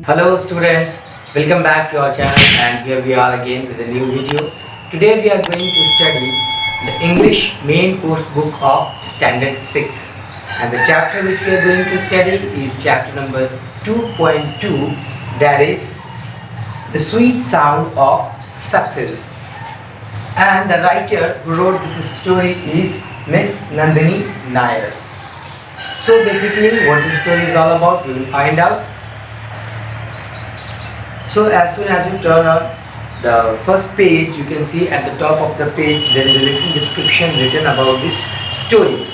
Hello students, welcome back to our channel and here we are again with a new video. Today we are going to study the English main course book of Standard 6 and the chapter which we are going to study is chapter number 2.2, that is the sweet sound of success. And the writer who wrote this story is Miss Nandini Nair. So basically what this story is all about we will find out. So as soon as you turn on the first page, you can see at the top of the page there is a little description written about this story.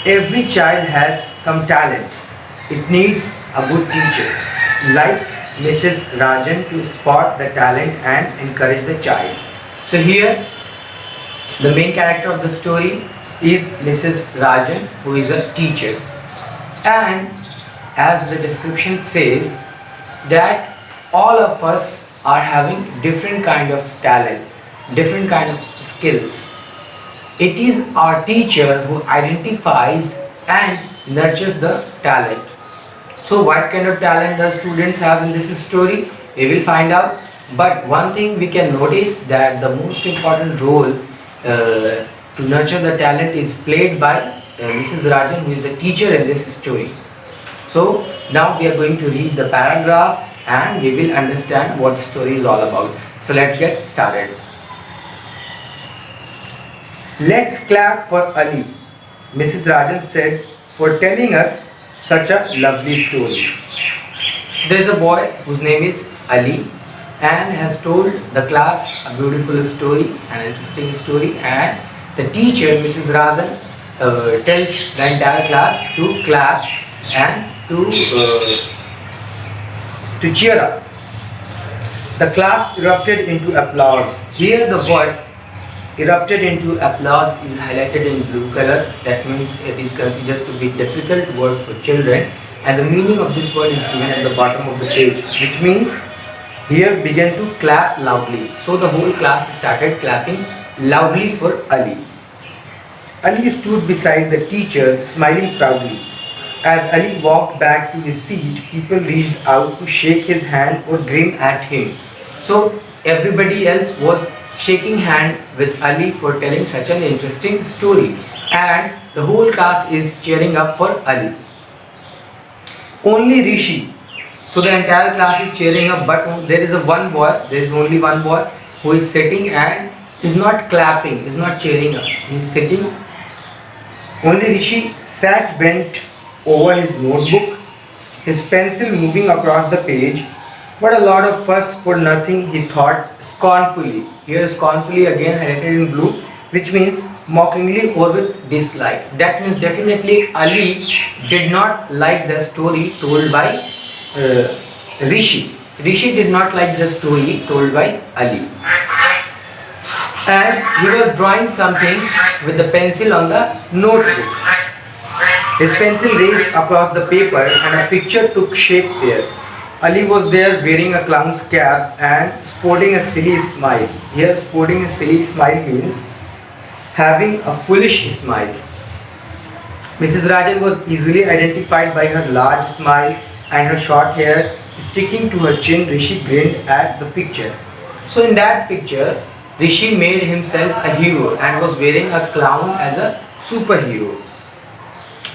Every child has some talent. It needs a good teacher like Mrs. Rajan to spot the talent and encourage the child. So here the main character of the story is Mrs. Rajan, who is a teacher, and as the description says that all of us are having different kind of talent, different kind of skills. It is our teacher who identifies and nurtures the talent. So what kind of talent the students have in this story, we will find out. But one thing we can notice that the most important role to nurture the talent is played by Mrs. Rajan, who is the teacher in this story. So now we are going to read the paragraph and we will understand what the story is all about. So let's get started. Let's clap for Ali, Mrs. Rajan said, for telling us such a lovely story. So there is a boy whose name is Ali and has told the class a beautiful story, an interesting story, and the teacher Mrs. Rajan tells the entire class to clap and to cheer up. The class erupted into applause. Here the word erupted into applause is highlighted in blue color. That means it is considered to be difficult word for children, and the meaning of this word is given at the bottom of the page, which means here began to clap loudly. So the whole class started clapping loudly for Ali. Ali stood beside the teacher smiling proudly. As Ali walked back to his seat, people reached out to shake his hand or grin at him. So everybody else was shaking hand with Ali for telling such an interesting story, and the whole class is cheering up for Ali. Only Rishi, so the entire class is cheering up, but there is only one boy who is sitting and is not clapping, is not cheering up. He is sitting. Only Rishi sat bent over his notebook, his pencil moving across the page. What a lot of fuss for nothing, he thought scornfully. Here scornfully again highlighted in blue, which means mockingly or with dislike. That means definitely Ali did not like the story told by Rishi. Rishi did not like the story told by Ali. And he was drawing something with the pencil on the notebook. His pencil raised across the paper and a picture took shape there. Ali was there wearing a clown's cap and sporting a silly smile. Here sporting a silly smile means having a foolish smile. Mrs. Rajan was easily identified by her large smile and her short hair sticking to her chin. Rishi grinned at the picture. So in that picture, Rishi made himself a hero and was wearing a clown as a superhero.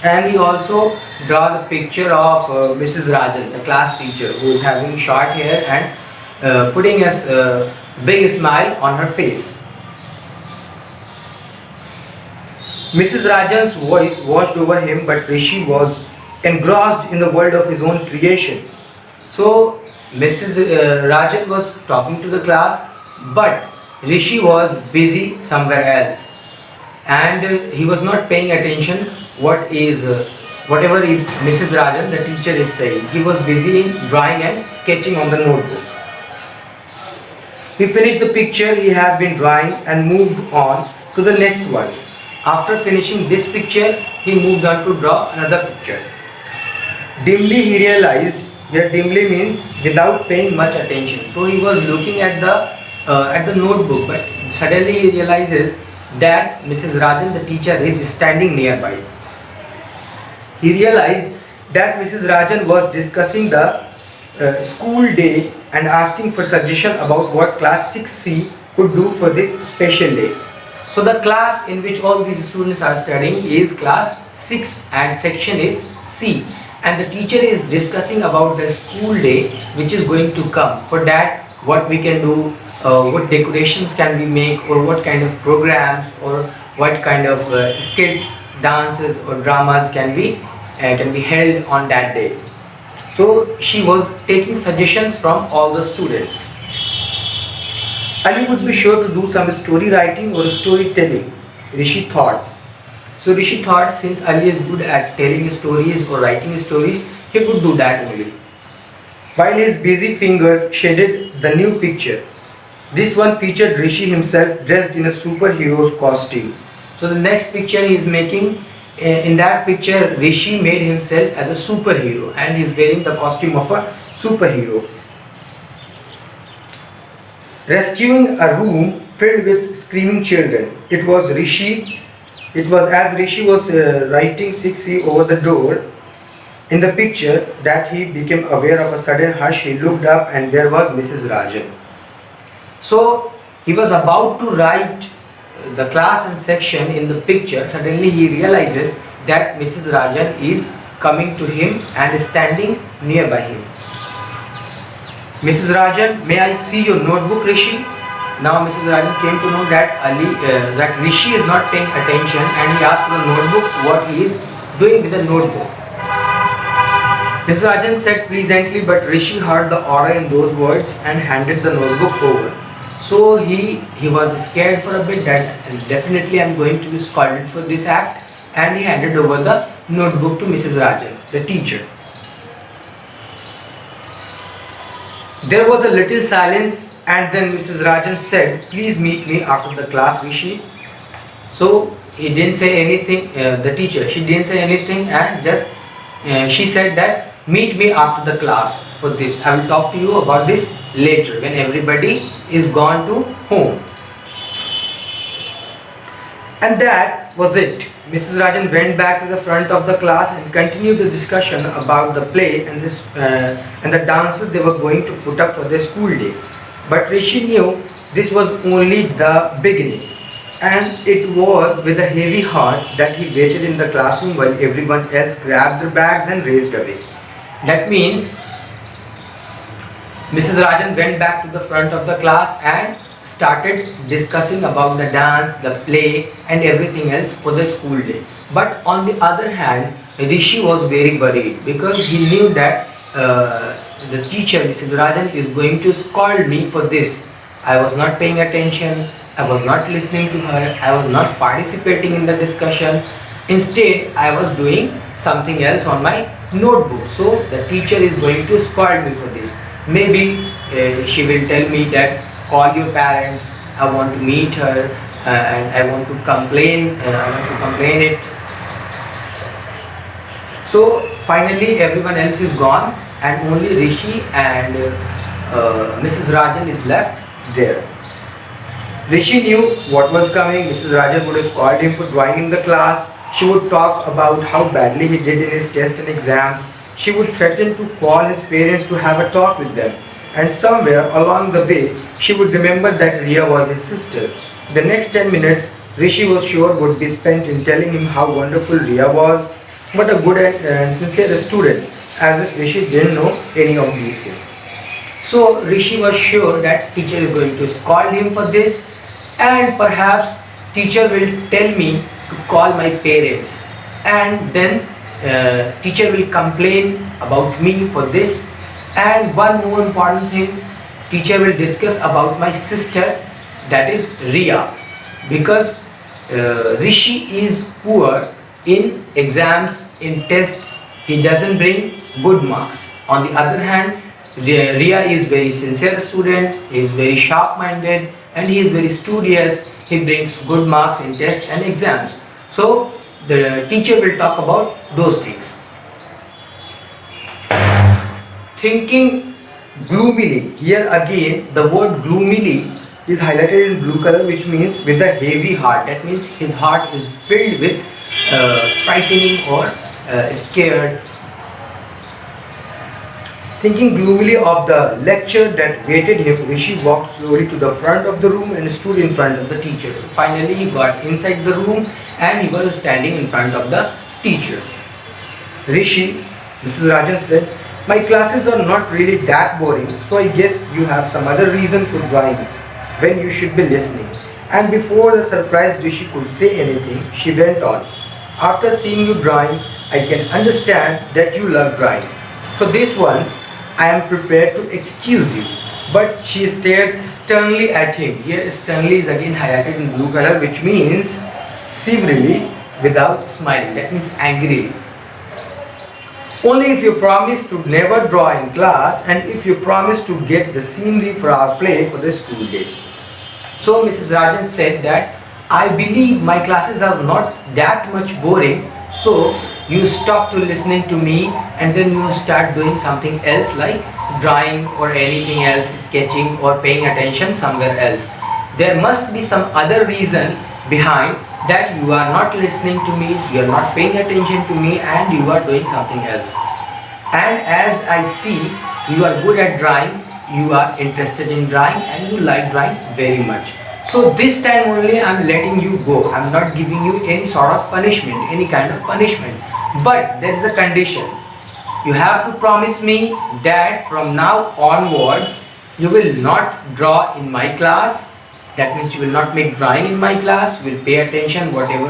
And he also draw the picture of Mrs. Rajan, the class teacher, who is having short hair and putting a big smile on her face. Mrs. Rajan's voice washed over him, but Rishi was engrossed in the world of his own creation. So Mrs. Rajan was talking to the class, but Rishi was busy somewhere else, and he was not paying attention whatever is Mrs. Rajan, the teacher, is saying. He was busy in drawing and sketching on the notebook. He finished the picture he had been drawing and moved on to the next one. After finishing this picture, he moved on to draw another picture. Dimly he realized, here dimly means without paying much attention. So he was looking at the notebook, but suddenly he realizes that Mrs. Rajan, the teacher, is standing nearby. He realized that Mrs. Rajan was discussing the school day and asking for suggestion about what class 6C could do for this special day. So the class in which all these students are studying is class 6 and section is C, and the teacher is discussing about the school day which is going to come. For that, what we can do, what decorations can we make, or what kind of programs, or what kind of skits, dances or dramas can be held on that day. So she was taking suggestions from all the students. Ali would be sure to do some story writing or storytelling, Rishi thought. So Rishi thought, since Ali is good at telling stories or writing stories, he would do that only. While his busy fingers shaded the new picture, this one featured Rishi himself dressed in a superhero's costume. So the next picture he is making, in that picture Rishi made himself as a superhero and he is wearing the costume of a superhero. Rescuing a room filled with screaming children. It was as Rishi was writing 6C over the door in the picture that he became aware of a sudden hush. He looked up and there was Mrs. Rajan. So he was about to write the class and section in the picture. Suddenly he realizes that Mrs. Rajan is coming to him and standing nearby him. Mrs. Rajan, may I see your notebook, Rishi? Now Mrs. Rajan came to know that that Rishi is not paying attention, and he asked for the notebook, what he is doing with the notebook. Mrs. Rajan said pleasantly, but Rishi heard the aura in those words and handed the notebook over. So he was scared for a bit that definitely I am going to be scolded for this act, and he handed over the notebook to Mrs. Rajan, the teacher. There was a little silence, and then Mrs. Rajan said, please meet me after the class, Rishi. So he didn't say anything, the teacher, she didn't say anything, and just she said that meet me after the class for this. I will talk to you about this later when everybody is gone to home. And that was it. Mrs. Rajan went back to the front of the class and continued the discussion about the play and the dances they were going to put up for their school day. But Rishi knew this was only the beginning, and it was with a heavy heart that he waited in the classroom while everyone else grabbed their bags and raced away. That means Mrs. Rajan went back to the front of the class and started discussing about the dance, the play and everything else for the school day. But on the other hand, Rishi was very worried because he knew that the teacher, Mrs. Rajan, is going to scold me for this. I was not paying attention, I was not listening to her, I was not participating in the discussion. Instead, I was doing something else on my notebook. So the teacher is going to scold me for this. Maybe she will tell me that call your parents, I want to meet her and I want to complain it. So finally everyone else is gone and only Rishi and Mrs. Rajan is left there. Rishi knew what was coming. Mrs. Rajan would have called him for drawing in the class. She would talk about how badly he did in his tests and exams. She would threaten to call his parents to have a talk with them. And somewhere along the way, she would remember that Riya was his sister. The next 10 minutes, Rishi was sure would be spent in telling him how wonderful Riya was, what a good and sincere student, as if Rishi didn't know any of these things. So Rishi was sure that teacher is going to scold him for this, and perhaps teacher will tell me to call my parents, and then teacher will complain about me for this. And one more important thing, teacher will discuss about my sister, that is Riya, because Rishi is poor in exams, in tests, he doesn't bring good marks. On the other hand, Riya is very sincere student, he is very sharp-minded and he is very studious, he brings good marks in tests and exams. So the teacher will talk about those things. Thinking gloomily, here again the word gloomily is highlighted in blue color, which means with a heavy heart. That means his heart is filled with frightening or scared. Thinking gloomily of the lecture that waited him, Rishi walked slowly to the front of the room and stood in front of the teacher. So finally he got inside the room and he was standing in front of the teacher. Rishi, Mrs. Rajan said, "My classes are not really that boring, so I guess you have some other reason for drawing when you should be listening." And before the surprised Rishi could say anything, she went on, "After seeing you drawing, I can understand that you love drawing. So this once, I am prepared to excuse you." But she stared sternly at him. Here sternly is again highlighted in blue color, which means severely without smiling. That means angrily. "Only if you promise to never draw in class and if you promise to get the scenery for our play for the school day." So Mrs. Rajan said that, "I believe my classes are not that much boring, so you stop to listening to me and then you start doing something else like drawing or anything else, sketching or paying attention somewhere else. There must be some other reason behind that you are not listening to me, you are not paying attention to me and you are doing something else. And as I see, you are good at drawing, you are interested in drawing and you like drawing very much. So this time only I am letting you go. I am not giving you any sort of punishment, any kind of punishment. But there is a condition. You have to promise me that from now onwards you will not draw in my class. That means you will not make drawing in my class. You will pay attention whatever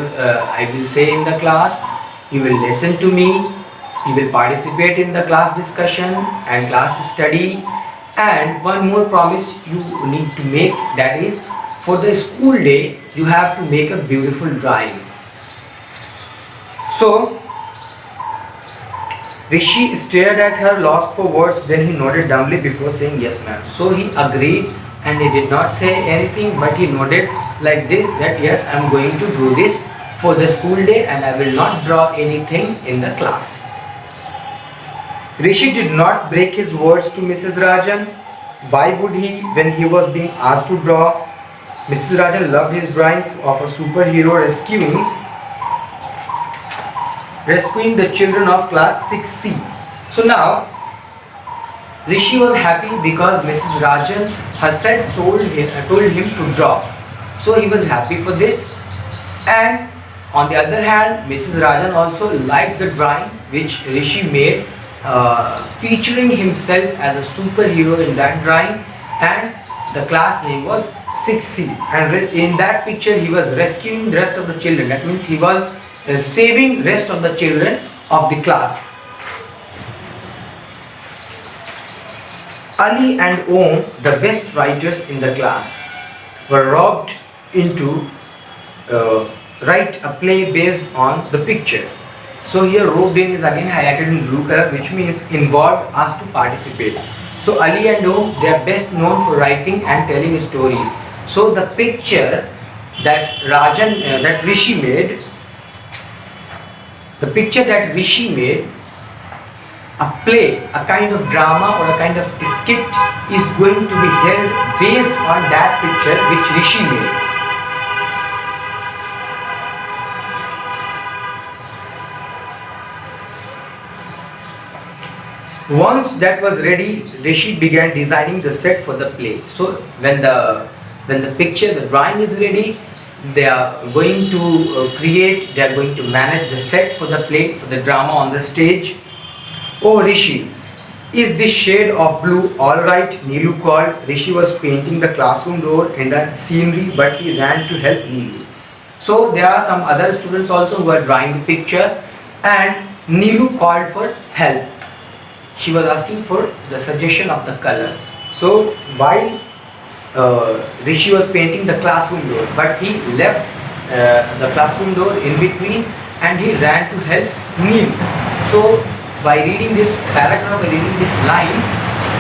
I will say in the class. You will listen to me. You will participate in the class discussion and class study. And one more promise you need to make, that is for the school day you have to make a beautiful drawing." So Rishi stared at her, lost for words. Then he nodded dumbly before saying, "Yes, ma'am." So he agreed and he did not say anything, but he nodded like this, that yes, I am going to do this for the school day and I will not draw anything in the class. Rishi did not break his words to Mrs. Rajan. Why would he when he was being asked to draw? Mrs. Rajan loved his drawing of a superhero rescuing the children of class 6C. So now Rishi was happy because Mrs. Rajan herself told him to draw. So he was happy for this. And on the other hand, Mrs. Rajan also liked the drawing which Rishi made, featuring himself as a superhero in that drawing, and the class name was 6C. And in that picture he was rescuing the rest of the children. That means he was saving rest of the children of the class. Ali and Om, the best writers in the class, were roped into write a play based on the picture. So here roped in is again highlighted in blue color, which means involved, asked to participate. So Ali and Om, they are best known for writing and telling stories. So the picture that Rishi made, a play, a kind of drama or a kind of skit is going to be held based on that picture which Rishi made. Once that was ready, Rishi began designing the set for the play. So when the picture, the drawing is ready, they are going to they are going to manage the set for the play, for the drama on the stage. "Oh Rishi, is this shade of blue alright?" Neelu called. Rishi was painting the classroom door and the scenery, but he ran to help Neelu. So there are some other students also who are drawing the picture, and Neelu called for help. She was asking for the suggestion of the color. So while Rishi was painting the classroom door, but he left the classroom door in between and he ran to help Neelu. So by reading this paragraph, by reading this line,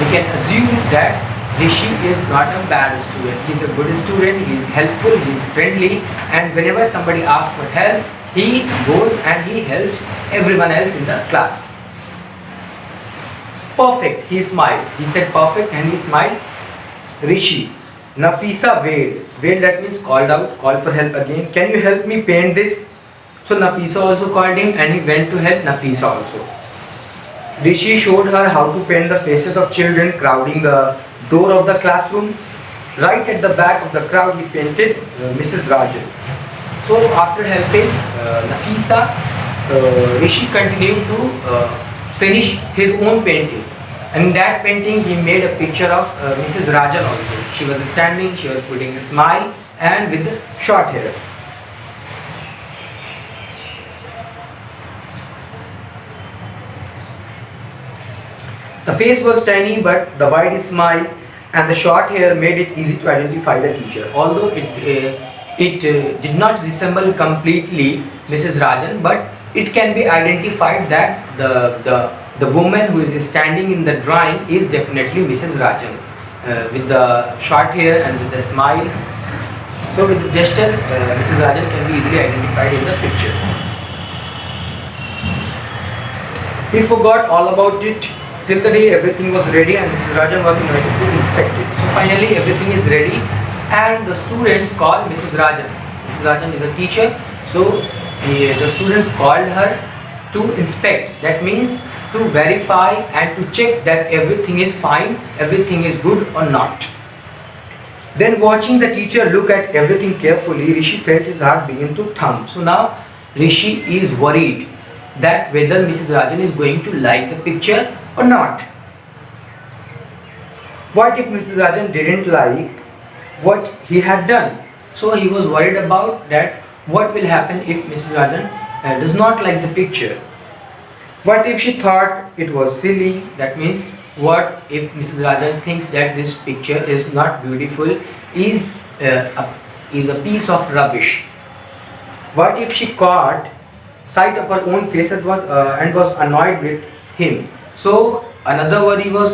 we can assume that Rishi is not a bad student. He is a good student, he is helpful, he is friendly, and whenever somebody asks for help, he goes and he helps everyone else in the class. "Perfect," he smiled. He said perfect and he smiled. "Rishi, Nafisa wailed. Wailed, that means called out, called for help again. Can you help me paint this? So Nafisa also called him and he went to help Nafisa also. Rishi showed her how to paint the faces of children crowding the door of the classroom. Right at the back of the crowd, he painted Mrs. Rajan. So after helping Nafisa, Rishi continued to finish his own painting. And in that painting, he made a picture of Mrs. Rajan also. She was standing, she was putting a smile and with short hair. The face was tiny, but the wide smile and the short hair made it easy to identify the teacher. Although it did not resemble completely Mrs. Rajan, but it can be identified that the woman who is standing in the drawing is definitely Mrs. Rajan, with the short hair and with the smile. So with the gesture, Mrs. Rajan can be easily identified in the picture. He forgot all about it till the day everything was ready and Mrs. Rajan was invited to inspect it. So finally everything is ready and the students called Mrs. Rajan. Mrs. Rajan is a teacher, so the students called her to inspect. That means to verify and to check that everything is fine, everything is good or not. Then watching the teacher look at everything carefully, Rishi felt his heart begin to thump. So now Rishi is worried that whether Mrs. Rajan is going to like the picture or not. What if Mrs. Rajan didn't like what he had done? So he was worried about that what will happen if Mrs. Rajan does not like the picture. What if she thought it was silly? That means what if Mrs. Rajan thinks that this picture is not beautiful, is a piece of rubbish? What if she caught sight of her own face and was annoyed with him? So another worry was,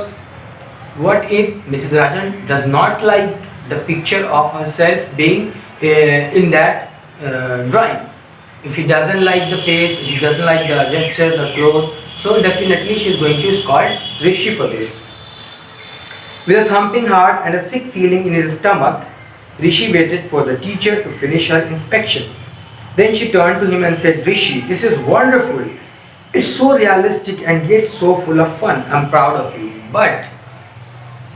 what if Mrs. Rajan does not like the picture of herself being in that drawing? If she doesn't like the face, if she doesn't like the gesture, the clothes, so definitely she is going to scold Rishi for this. With a thumping heart and a sick feeling in his stomach, Rishi waited for the teacher to finish her inspection. Then she turned to him and said, Rishi, this is wonderful. It's so realistic and yet so full of fun. I'm proud of you. But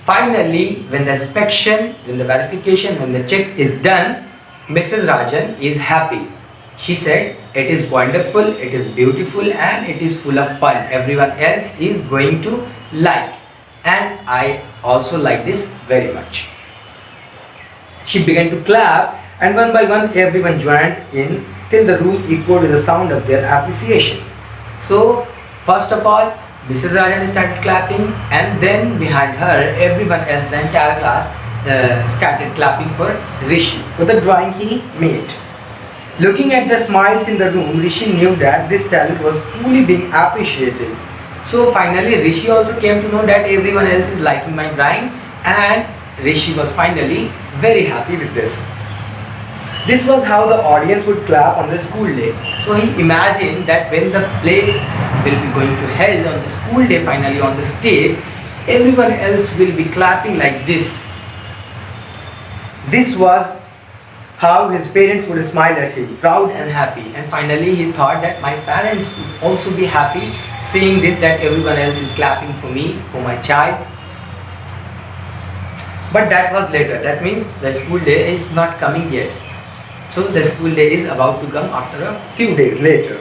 finally, when the inspection, when the verification, when the check is done, Mrs. Rajan is happy. She said, it is wonderful, it is beautiful and it is full of fun. Everyone else is going to like. And I also like this very much. She began to clap and one by one everyone joined in till the room echoed with the sound of their appreciation. So first of all, Mrs. Rajan started clapping and then behind her everyone else, the entire class started clapping for Rishi, for the drawing he made. Looking at the smiles in the room, Rishi knew that this talent was truly being appreciated. So finally Rishi also came to know that everyone else is liking my drawing and Rishi was finally very happy with this. This was how the audience would clap on the school day. So he imagined that when the play will be going to held on the school day, finally on the stage, everyone else will be clapping like this. This was how his parents would smile at him, proud and happy. And finally he thought that my parents would also be happy seeing this, that everyone else is clapping for me, for my child. But that was later. That means the school day is not coming yet. So the school day is about to come after a few days later.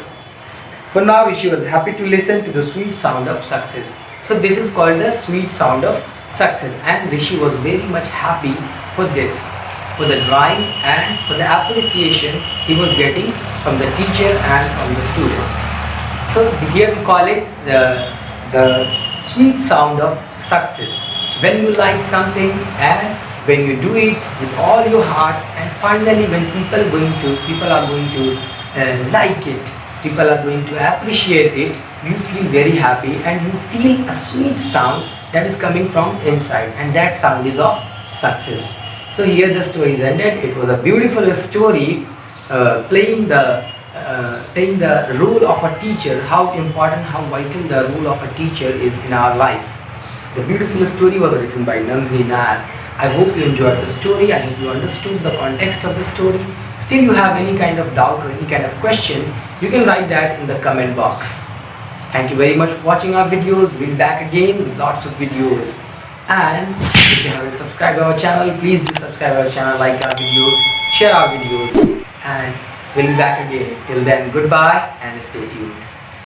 For now, Rishi was happy to listen to the sweet sound of success. So this is called the sweet sound of success, and Rishi was very much happy for this, for the drawing and for the appreciation he was getting from the teacher and from the students. So here we call it the sweet sound of success. When you like something and when you do it with all your heart, and finally when people are going to like it, people are going to appreciate it, you feel very happy and you feel a sweet sound that is coming from inside, and that sound is of success. So here the story is ended. It was a beautiful story playing the role of a teacher, how important, how vital the role of a teacher is in our life. The beautiful story was written by Nandini Nair. I hope you enjoyed the story. I hope you understood the context of the story. Still you have any kind of doubt or any kind of question, you can write that in the comment box. Thank you very much for watching our videos. We'll be back again with lots of videos. And if you haven't subscribed our channel, please do subscribe our channel, like our videos, share our videos, and we'll be back again. Till then, goodbye and stay tuned.